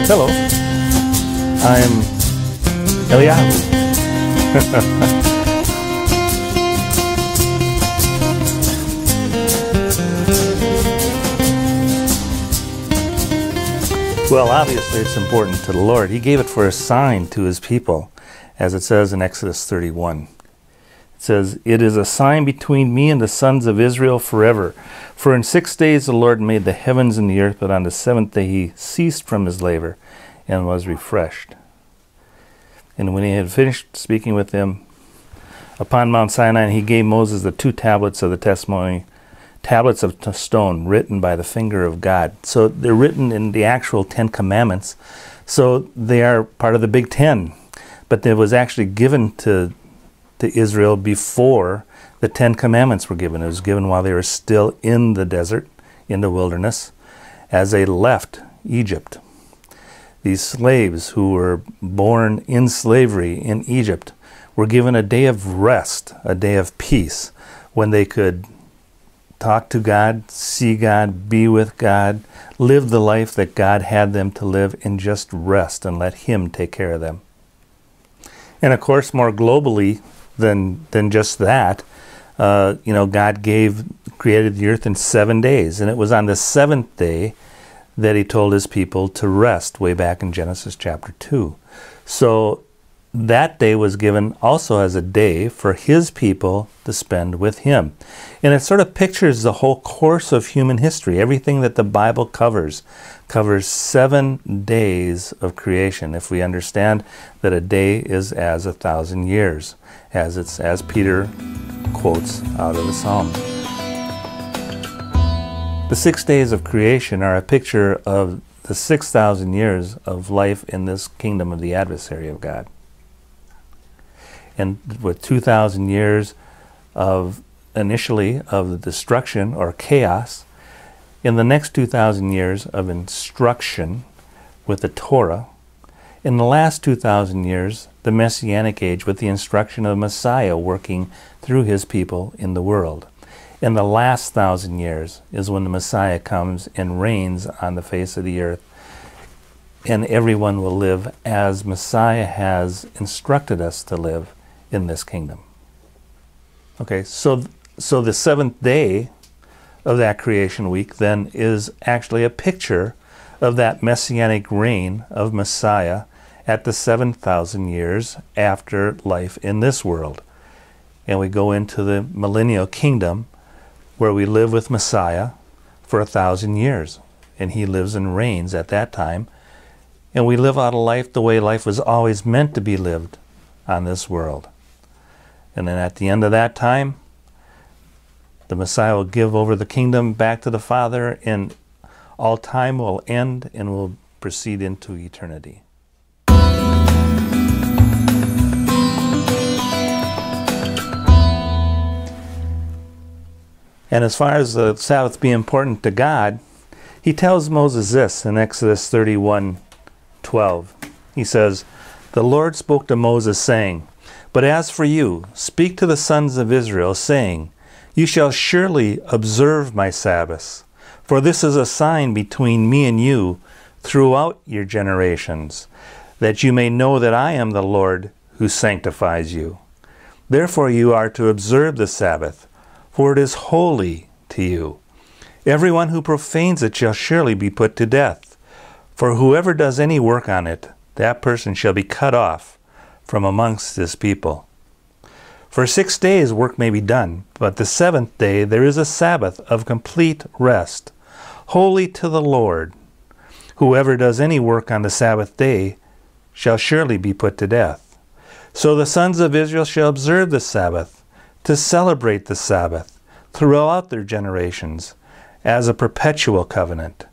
Hello, I'm Eliyahu. Well, obviously it's important to the Lord. He gave it for a sign to his people, as it says in Exodus 31. It says, "It is a sign between me and the sons of Israel forever. For in 6 days the Lord made the heavens and the earth, but on the seventh day he ceased from his labor and was refreshed." And when he had finished speaking with them upon Mount Sinai, he gave Moses the 2 tablets of the testimony, tablets of stone written by the finger of God. So they're written in the actual 10 Commandments. So they are part of the Big Ten. But it was actually given to Israel before the 10 Commandments were given. It was given while they were still in the desert, in the wilderness, as they left Egypt. These slaves who were born in slavery in Egypt were given a day of rest, a day of peace, when they could talk to God, see God, be with God, live the life that God had them to live in just rest and let him take care of them. And of course, more globally than just that, God created the earth in 7 days, and it was on the 7th day that he told his people to rest, way back in Genesis chapter 2. So that day was given also as a day for his people to spend with him. And it sort of pictures the whole course of human history. Everything that the Bible covers 7 days of creation, if we understand that a day is as 1,000 years, as Peter quotes out of the Psalm. The 6 days of creation are a picture of the 6,000 years of life in this kingdom of the adversary of God. And with 2,000 years initially of the destruction or chaos, in the next 2,000 years of instruction with the Torah, in the last 2,000 years, the Messianic age with the instruction of Messiah working through his people in the world. In the last 1,000 years is when the Messiah comes and reigns on the face of the earth, and everyone will live as Messiah has instructed us to live in this kingdom. Okay, so the 7th day of that creation week then is actually a picture of that Messianic reign of Messiah at the 7,000 years after life in this world. And we go into the millennial kingdom where we live with Messiah for 1,000 years. And he lives and reigns at that time. And we live out a life the way life was always meant to be lived on this world. And then at the end of that time, the Messiah will give over the kingdom back to the Father, and all time will end and will proceed into eternity. And as far as the Sabbath being important to God, he tells Moses this in Exodus 31:12. He says, "The Lord spoke to Moses, saying, But as for you, speak to the sons of Israel, saying, You shall surely observe my Sabbaths, for this is a sign between me and you throughout your generations, that you may know that I am the Lord who sanctifies you. Therefore you are to observe the Sabbath, for it is holy to you. Everyone who profanes it shall surely be put to death. For whoever does any work on it, that person shall be cut off from amongst his people. For 6 days work may be done, but the 7th day there is a Sabbath of complete rest, holy to the Lord. Whoever does any work on the Sabbath day shall surely be put to death. So the sons of Israel shall observe the Sabbath, to celebrate the Sabbath throughout their generations, as a perpetual covenant.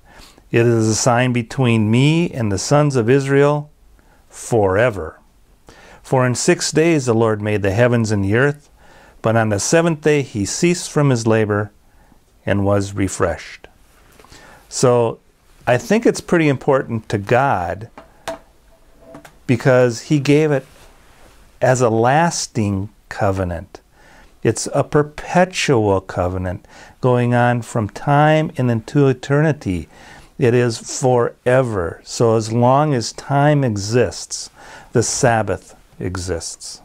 It is a sign between me and the sons of Israel forever. For in 6 days the Lord made the heavens and the earth, but on the 7th day he ceased from his labor and was refreshed." So I think it's pretty important to God because he gave it as a lasting covenant. It's a perpetual covenant going on from time and into eternity. It is forever. So as long as time exists, the Sabbath exists.